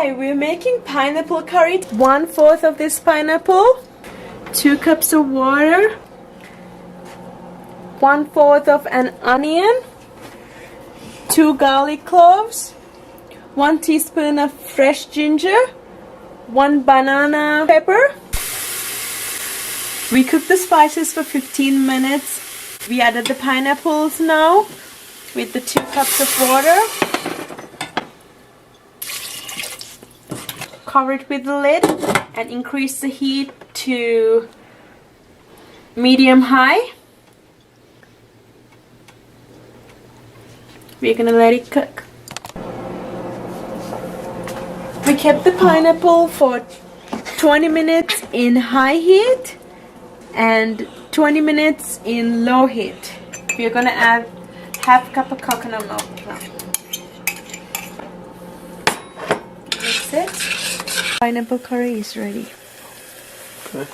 Hi, we're making pineapple curry. 1/4 of this pineapple, 2 cups of water, 1/4 of an onion, 2 garlic cloves, 1 teaspoon of fresh ginger, 1 banana pepper. We cooked the spices for 15 minutes. We added the pineapples now with the 2 cups of water. Cover it with the lid and increase the heat to medium-high. We're gonna let it cook. We kept the pineapple for 20 minutes in high heat and 20 minutes in low heat. We're gonna add half cup of coconut milk now. That's it. Pineapple curry is ready. Okay.